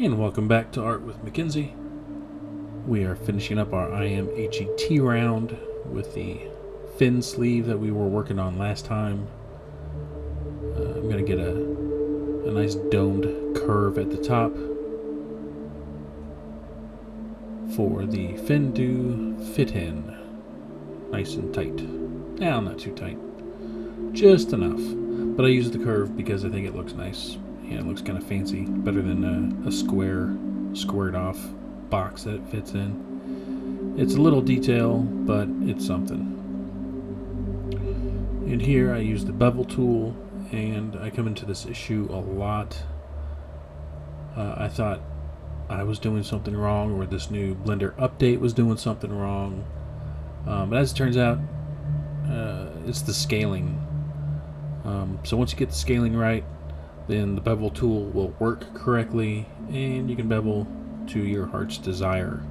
And welcome back to Art with Mackenzie. We are finishing up our IMHET round with the fin sleeve that we were working on last time. I'm going to get a nice domed curve at the top for the fin to fit in nice and tight. Now, not too tight, just enough. But I use the curve because I think it looks nice. Yeah, it looks kind of fancy, better than a squared off box that it fits in. It's a little detail, but it's something. And here I use the bevel tool, and I come into this issue a lot. I thought I was doing something wrong, or this new Blender update was doing something wrong. But as it turns out, it's the scaling. So once you get the scaling right, then the bevel tool will work correctly, and you can bevel to your heart's desire.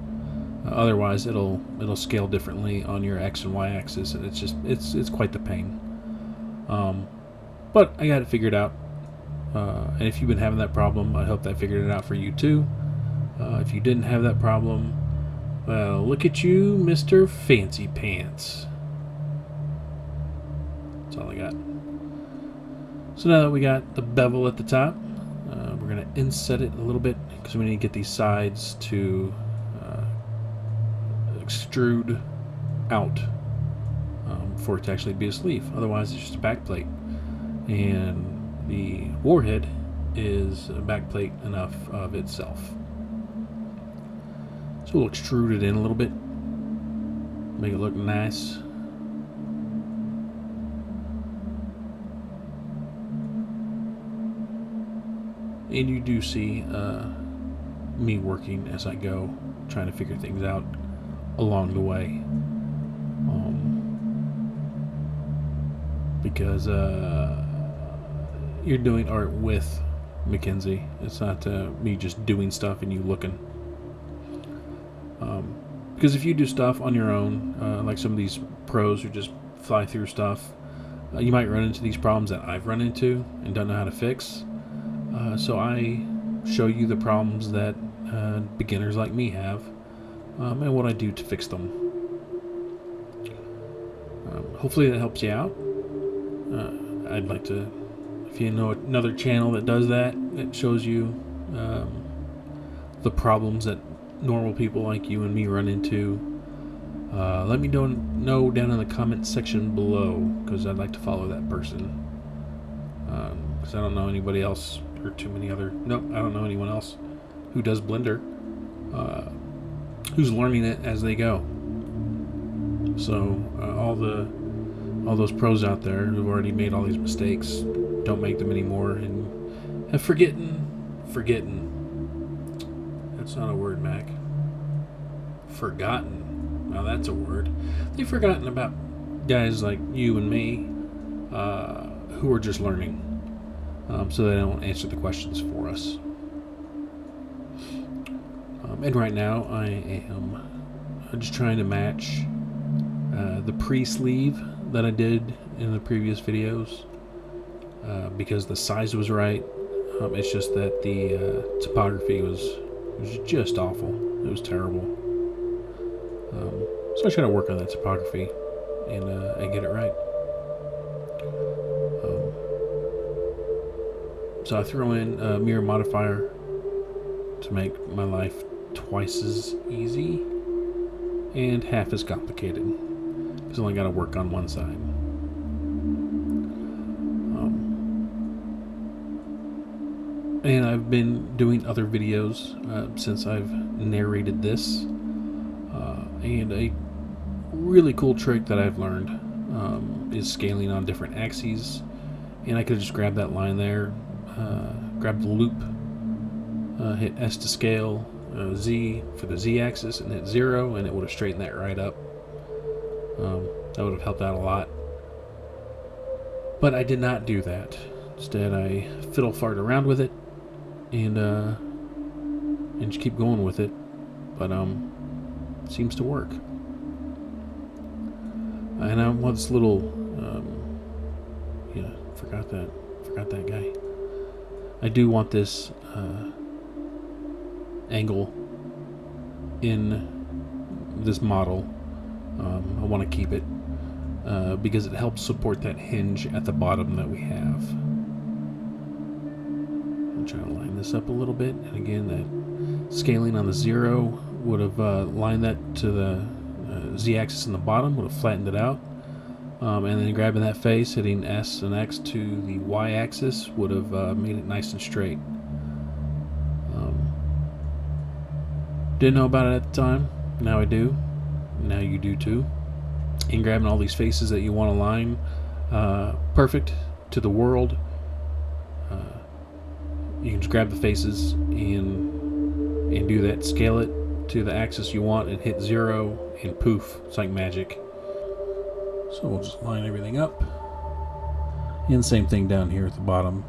Otherwise, it'll scale differently on your X and Y axis, and it's quite the pain. But I got it figured out. And if you've been having that problem, I hope I figured it out for you too. If you didn't have that problem, well, look at you, Mr. Fancy Pants. That's all I got. So now that we got the bevel at the top, we're going to inset it a little bit because we need to get these sides to extrude out for it to actually be a sleeve. Otherwise, it's just a back plate. And the warhead is a back plate enough of itself. So we'll extrude it in a little bit, make it look nice. And you do see me working as I go, trying to figure things out along the way. Because you're doing art with Mackenzie. It's not me just doing stuff and you looking. Because if you do stuff on your own, like some of these pros who just fly through stuff, you might run into these problems that I've run into and don't know how to fix. So I show you the problems that beginners like me have, and what I do to fix them. Hopefully that helps you out. I'd like to, if you know another channel that does that, that shows you the problems that normal people like you and me run into, let me know down in the comment section below, because I'd like to follow that person. Because I don't know anybody else, or too many other, nope, I don't know anyone else who does Blender, who's learning it as they go. So all those pros out there who've already made all these mistakes, don't make them anymore, and have forgotten. That's not a word, Mac. Forgotten. Now that's a word. They've forgotten about guys like you and me, who are just learning. So they don't answer the questions for us. And right now I am just trying to match the pre-sleeve that I did in the previous videos, because the size was right. It's just that the topography was just awful. It was terrible. So I try to work on that topography and get it right. So I throw in a mirror modifier to make my life twice as easy and half as complicated, because I only got to work on one side. And I've been doing other videos since I've narrated this, and a really cool trick that I've learned is scaling on different axes. And I could just grab that line there, grab the loop, hit S to scale, Z for the Z axis, and hit 0, and it would have straightened that right up. That would have helped out a lot. But I did not do that. Instead, I fiddle fart around with it and just keep going with it. But it seems to work. And I want this little forgot that guy. I do want this angle in this model. I want to keep it because it helps support that hinge at the bottom that we have. I'm trying to line this up a little bit, and again, that scaling on the 0 would have lined that to the z-axis in the bottom, would have flattened it out, and then grabbing that face, hitting S and X to the y-axis would have made it nice and straight. Didn't know about it at the time. Now I do. Now you do too. And grabbing all these faces that you want to line perfect to the world. You can just grab the faces and do that. Scale it to the axis you want and hit 0 and poof, it's like magic. So we'll just line everything up. And same thing down here at the bottom.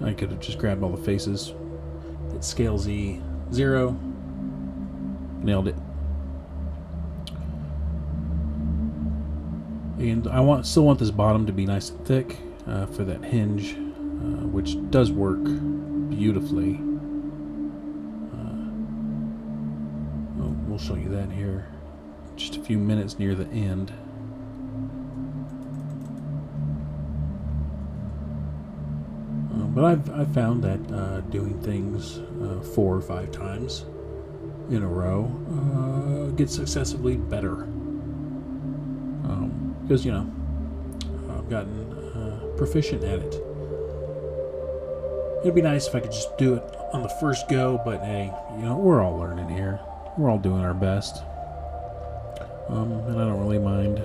I could have just grabbed all the faces. Hit scale Z 0. Nailed it. And I still want this bottom to be nice and thick for that hinge, which does work beautifully. We'll show you that here just a few minutes near the end. But I've found that doing things 4 or 5 times in a row gets successively better. Because, you know, I've gotten proficient at it. It'd be nice if I could just do it on the first go, but hey, you know, we're all learning here. We're all doing our best. And I don't really mind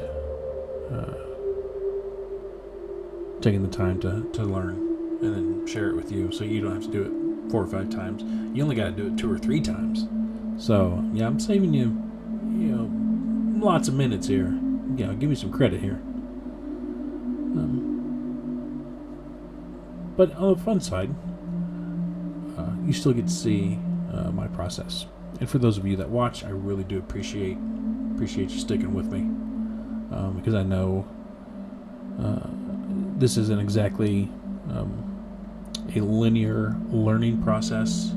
taking the time to learn and then share it with you, so you don't have to do it 4 or 5 times. You only got to do it 2 or 3 times. So yeah, I'm saving you, you know, lots of minutes here. You know, give me some credit here. But on the fun side, you still get to see my process. And for those of you that watch, I really do appreciate you sticking with me, because I know this isn't exactly a linear learning process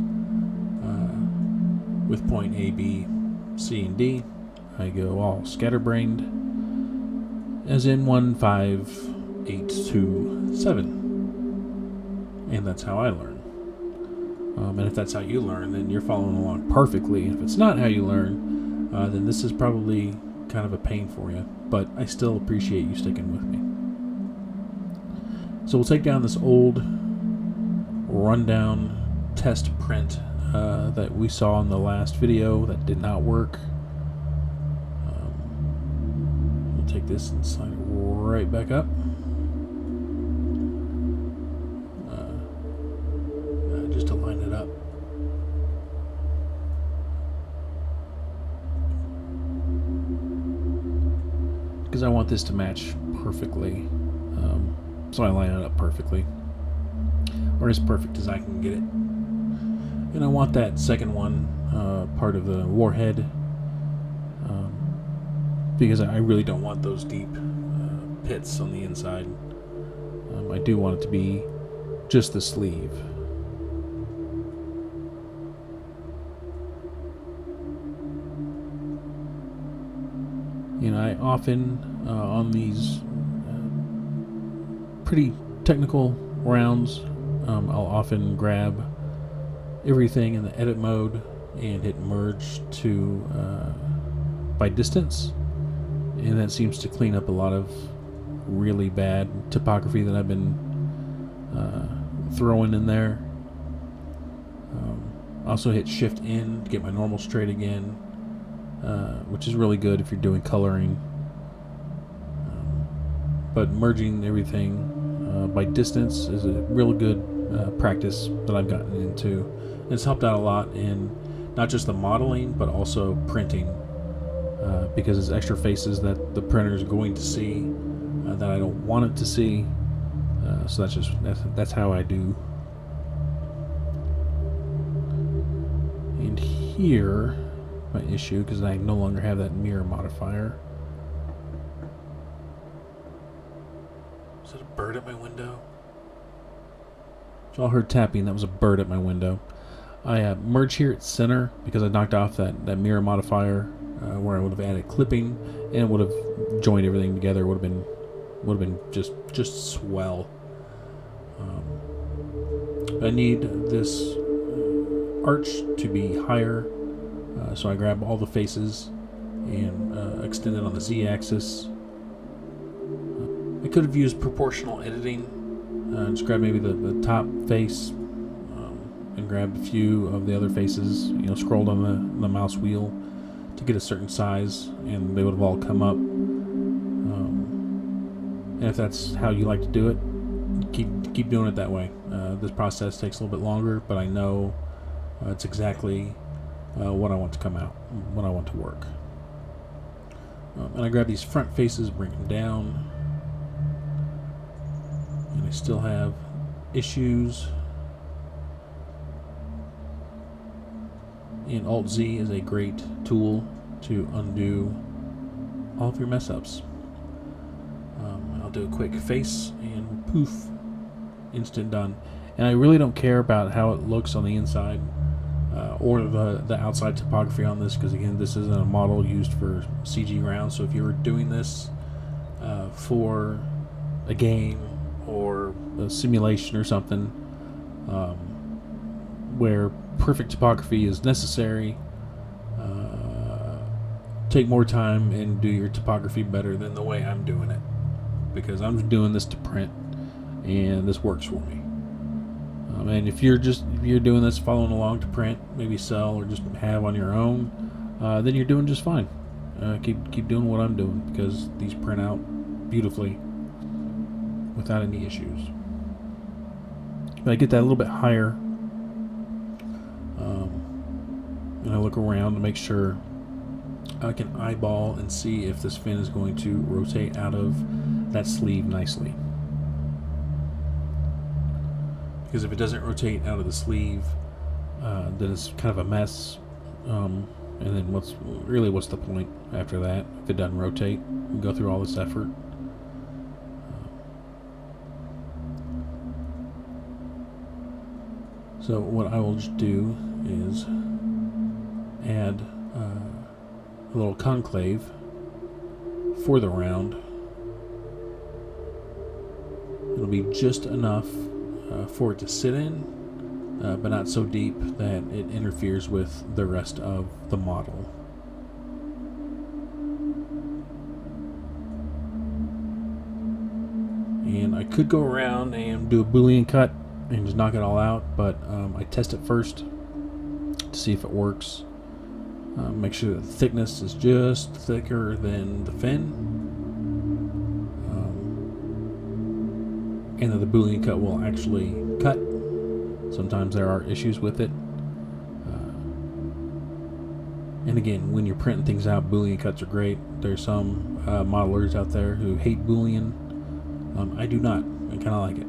with point A, B, C, and D. I go all scatterbrained, as in 1, 5, 8, 2, 7. And that's how I learn. And if that's how you learn, then you're following along perfectly. If it's not how you learn, then this is probably kind of a pain for you. But I still appreciate you sticking with me. So we'll take down this old rundown test print that we saw in the last video that did not work. We'll take this and slide it right back up. Just to line it up. Because I want this to match perfectly. So I line it up perfectly. Or as perfect as I can get it. And I want that second one part of the warhead, because I really don't want those deep pits on the inside. I do want it to be just the sleeve. You know, I often, on these pretty technical rounds, I'll often grab everything in the edit mode and hit merge to by distance, and that seems to clean up a lot of really bad typography that I've been throwing in there. Also hit shift in to get my normal straight again, which is really good if you're doing coloring. But merging everything by distance is a real good practice that I've gotten into. And it's helped out a lot in not just the modeling, but also printing, because it's extra faces that the printer is going to see that I don't want it to see. So that's how I do. And here, my issue, because I no longer have that mirror modifier. Is that a bird at my window? So I heard tapping. That was a bird at my window. I merge here at center because I knocked off that mirror modifier where I would have added clipping and would have joined everything together. Would have been just swell. I need this arch to be higher, so I grab all the faces and extend it on the z-axis. I could have used proportional editing. Just grab maybe the top face and grab a few of the other faces. Scrolled on the mouse wheel to get a certain size, and they would have all come up. And if that's how you like to do it, keep doing it that way. This process takes a little bit longer, but I know it's exactly what I want to come out, what I want to work. And I grab these front faces, bring them down, and I still have issues. And Alt-Z is a great tool to undo all of your mess ups. I'll do a quick face and poof, instant done. And I really don't care about how it looks on the inside or the outside topography on this, because again, this isn't a model used for CG ground. So if you were doing this for a game or a simulation or something where perfect topography is necessary, take more time and do your topography better than the way I'm doing it, because I'm just doing this to print and this works for me. And if you're doing this following along to print, maybe sell or just have on your own, then you're doing just fine. Keep doing what I'm doing, because these print out beautifully without any issues. But I get that a little bit higher, and I look around to make sure I can eyeball and see if this fin is going to rotate out of that sleeve nicely. Because if it doesn't rotate out of the sleeve, then it's kind of a mess. And then what's the point after that if it doesn't rotate? We go through all this effort. So what I will just do is add a little conclave for the round. It'll be just enough for it to sit in, but not so deep that it interferes with the rest of the model. And I could go around and do a Boolean cut and just knock it all out, but I test it first to see if it works. Make sure that the thickness is just thicker than the fin, and that the Boolean cut will actually cut. Sometimes there are issues with it. And again, when you're printing things out, Boolean cuts are great. There's some modelers out there who hate Boolean. I do not. I kind of like it.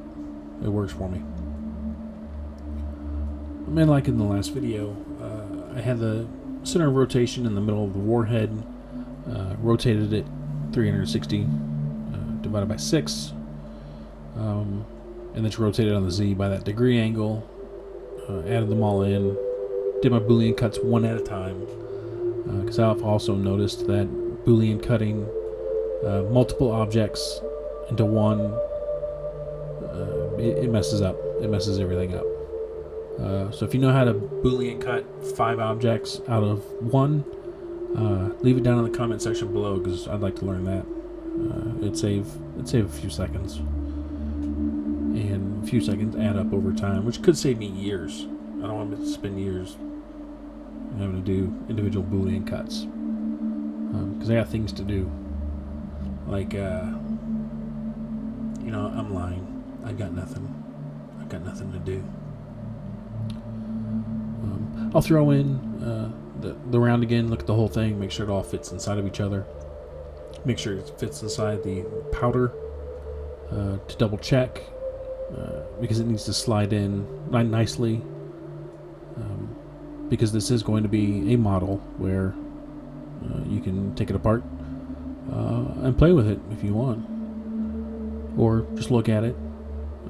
It works for me. And like in the last video, I had the center of rotation in the middle of the warhead, rotated it 360 divided by 6, and then it's rotated on the Z by that degree angle, added them all in, did my Boolean cuts one at a time, because I've also noticed that Boolean cutting multiple objects into one, it messes up. It messes everything up. So if you know how to Boolean cut 5 objects out of one, leave it down in the comment section below, because I'd like to learn that. It'd save a few seconds, and a few seconds add up over time, which could save me years. I don't want to spend years having to do individual Boolean cuts, because I got things to do. Like, I'm lying. I've got nothing to do. I'll throw in the round again, look at the whole thing, make sure it all fits inside of each other. Make sure it fits inside the powder to double check, because it needs to slide in nicely, because this is going to be a model where you can take it apart and play with it if you want, or just look at it.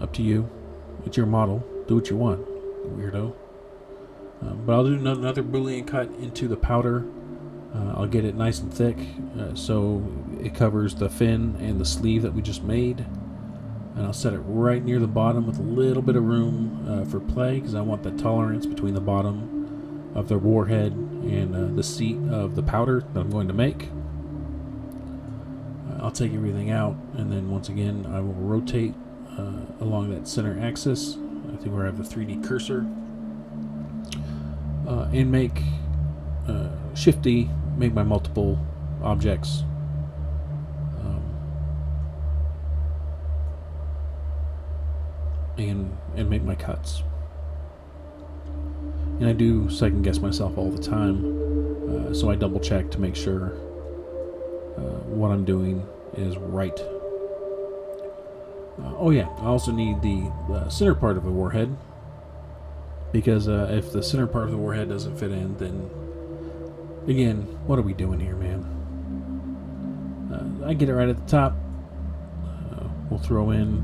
Up to you. It's your model. Do what you want, weirdo. But I'll do another Boolean cut into the powder. I'll get it nice and thick so it covers the fin and the sleeve that we just made. And I'll set it right near the bottom with a little bit of room for play, because I want the tolerance between the bottom of the warhead and the seat of the powder that I'm going to make. I'll take everything out, and then once again I will rotate along that center axis. I think where I have the 3D cursor. And make Shift D, make my multiple objects. And make my cuts. And I do second guess myself all the time, so I double check to make sure what I'm doing is right. Oh yeah, I also need the center part of the warhead, because if the center part of the warhead doesn't fit in, then again, what are we doing here, man? I get it right at the top. We'll throw in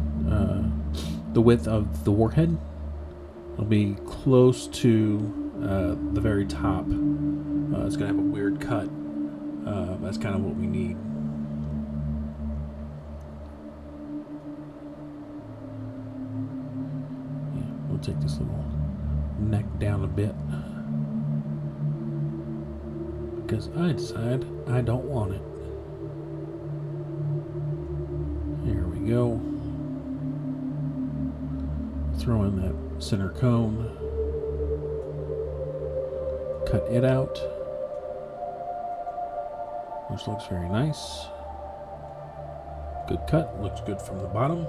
the width of the warhead. It'll be close to the very top. It's going to have a weird cut. That's kind of what we need. Yeah, we'll take this little neck down a bit, because I decide I don't want it. Here we go. Throw in that center cone. Cut it out, which looks very nice. Good cut. Looks good from the bottom.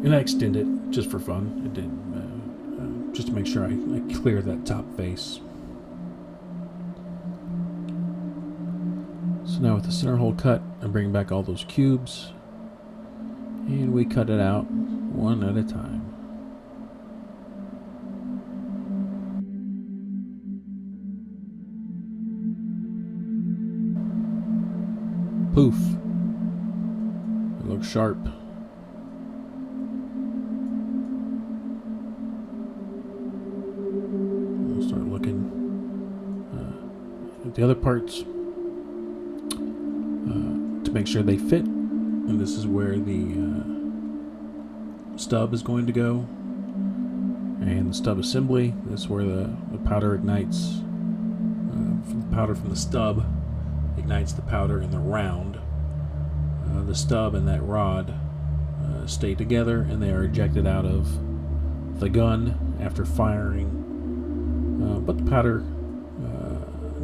And I extend it just for fun. It did, just to make sure I clear that top face. So now with the center hole cut, I bring back all those cubes, and we cut it out one at a time. Poof. It looks sharp. We'll start looking at the other parts to make sure they fit. And this is where the stub is going to go. And the stub assembly, this is where the powder ignites. From the powder from the stub ignites the powder in the round. The stub and that rod stay together, and they are ejected out of the gun after firing. But the powder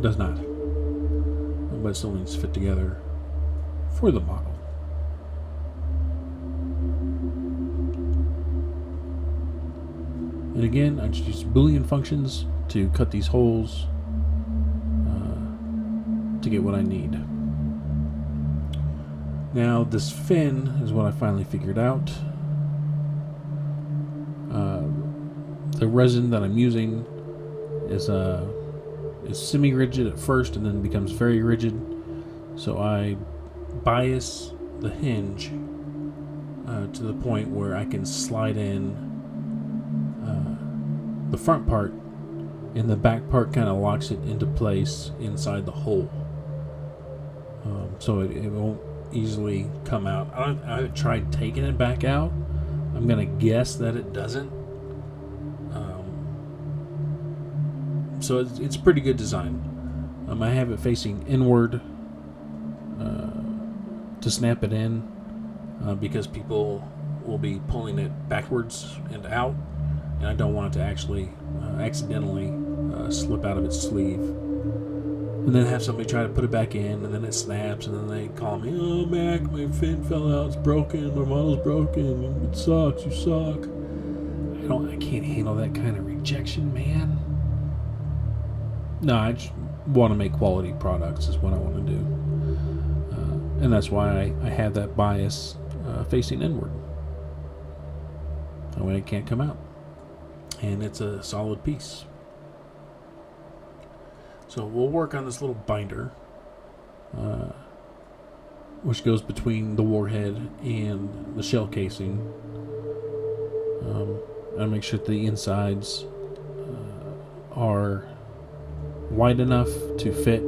does not. But it still needs to fit together for the model. And again, I just use Boolean functions to cut these holes to get what I need. Now this fin is what I finally figured out. The resin that I'm using is semi-rigid at first and then becomes very rigid. So I bias the hinge to the point where I can slide in the front part, and the back part kind of locks it into place inside the hole. So it won't easily come out. I haven't tried taking it back out. I'm gonna guess that it doesn't. So it's a pretty good design. I have it facing inward to snap it in because people will be pulling it backwards and out, and I don't want it to actually accidentally slip out of its sleeve. And then have somebody try to put it back in, and then it snaps, and then they call me, "Oh, Mac, my fin fell out, it's broken, my model's broken, it sucks, you suck." I can't handle that kind of rejection, man. No, I just want to make quality products is what I want to do. And that's why I have that bias facing inward. That way it can't come out. and it's a solid piece. So we'll work on this little binder, which goes between the warhead and the shell casing. I'll make sure that the insides are wide enough to fit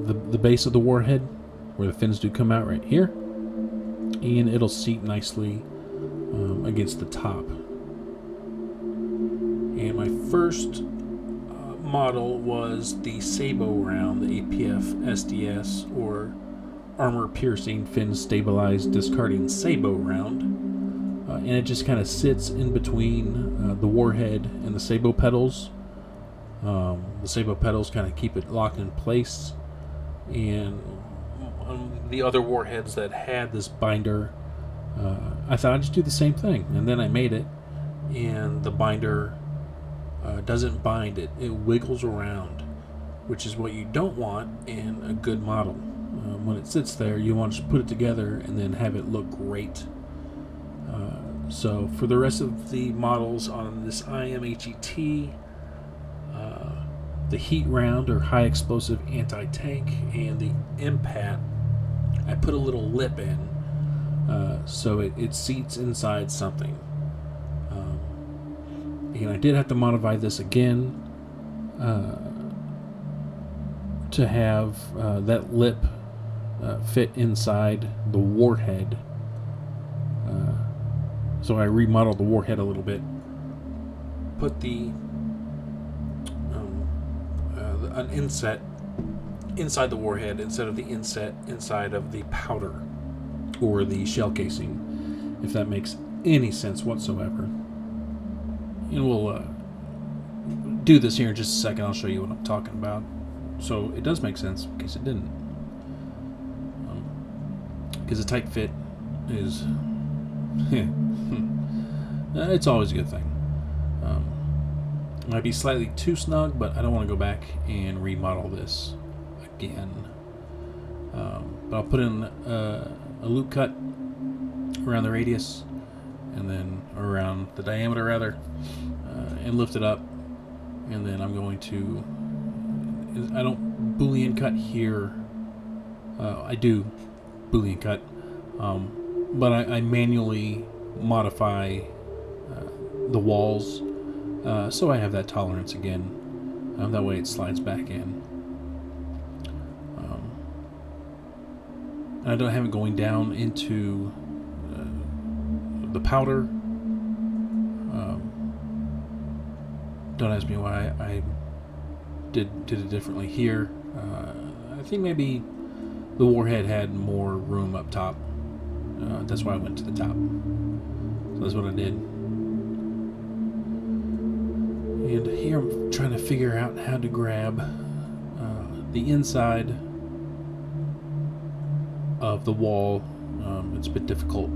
the base of the warhead, where the fins do come out right here, and it'll seat nicely against the top. And my first model was the Sabo round, the APF SDS, or Armor Piercing Fin Stabilized Discarding Sabo round. And it just kind of sits in between the warhead and the Sabo pedals. The Sabo pedals kind of keep it locked in place. And the other warheads that had this binder, I thought I'd just do the same thing. And then I made it, and the binder doesn't bind it. It wiggles around, which is what you don't want in a good model. When it sits there, you want to just put it together and then have it look great. So for the rest of the models on this IMHET, the heat round, or high explosive anti-tank, and the MPAT, I put a little lip in so it seats inside something. And I did have to modify this again to have that lip fit inside the warhead. So I remodeled the warhead a little bit. Put an inset inside the warhead instead of the inset inside of the powder or the shell casing, if that makes any sense whatsoever. And we'll do this here in just a second. I'll show you what I'm talking about. So it does make sense, in case it didn't. Because a tight fit is... it's always a good thing. Might be slightly too snug, but I don't want to go back and remodel this again. But I'll put in a loop cut around the radius, and then around the diameter rather, and lift it up. And then I'm going to... I don't Boolean cut here. I do Boolean cut, but I manually modify the walls, so I have that tolerance again. That way it slides back in. I don't have it going down into the powder. Don't ask me why I did it differently here. I think maybe the warhead had more room up top. That's why I went to the top. So that's what I did. And here I'm trying to figure out how to grab the inside of the wall. It's a bit difficult.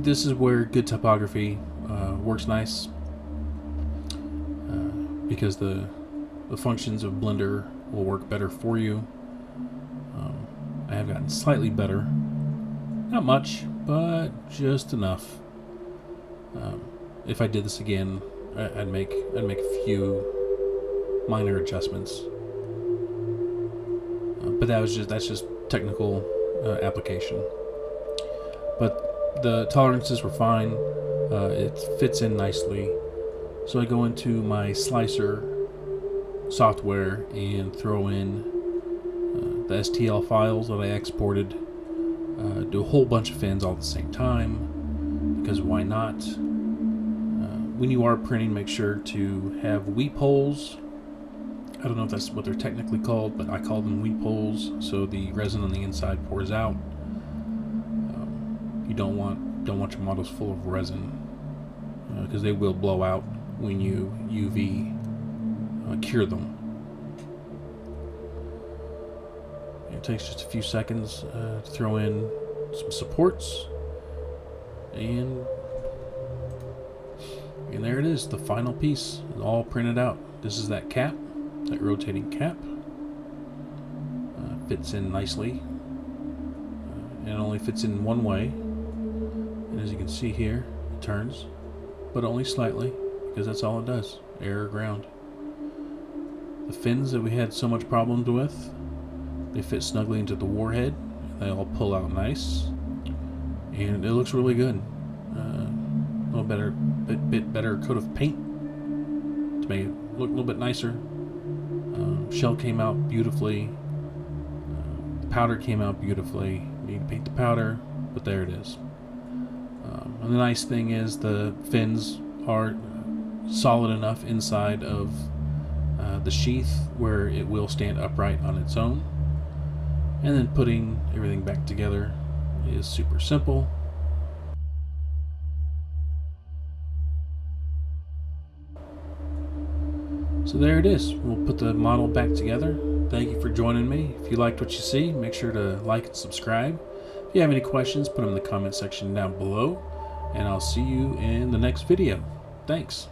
This is where good topography works nice, because the functions of Blender will work better for you. I have gotten slightly better. Not much, but just enough. If I did this again, I'd make a few minor adjustments. But that's just technical application. But the tolerances were fine. It fits in nicely. So I go into my slicer software and throw in the STL files that I exported. Do a whole bunch of fins all at the same time, because why not? When you are printing, make sure to have weep holes. I don't know if that's what they're technically called, but I call them weep holes, so the resin on the inside pours out. You don't want your models full of resin, because they will blow out when you UV cure them. It takes just a few seconds to throw in some supports, and there it is, the final piece, all printed out. This is that cap, that rotating cap. Fits in nicely, and it only only fits in one way, and as you can see here, it turns, but only slightly, because that's all it does, air or ground. The fins that we had so much problems with, they fit snugly into the warhead. They all pull out nice, and it looks really good. A little better, bit better coat of paint to make it look a little bit nicer. Shell came out beautifully. The powder came out beautifully. Need to paint the powder, but there it is. And the nice thing is the fins are solid enough inside of the sheath where it will stand upright on its own. And then putting everything back together is super simple. So there it is. We'll put the model back together. Thank you for joining me. If you liked what you see, make sure to like and subscribe. If you have any questions, put them in the comment section down below. And I'll see you in the next video. Thanks.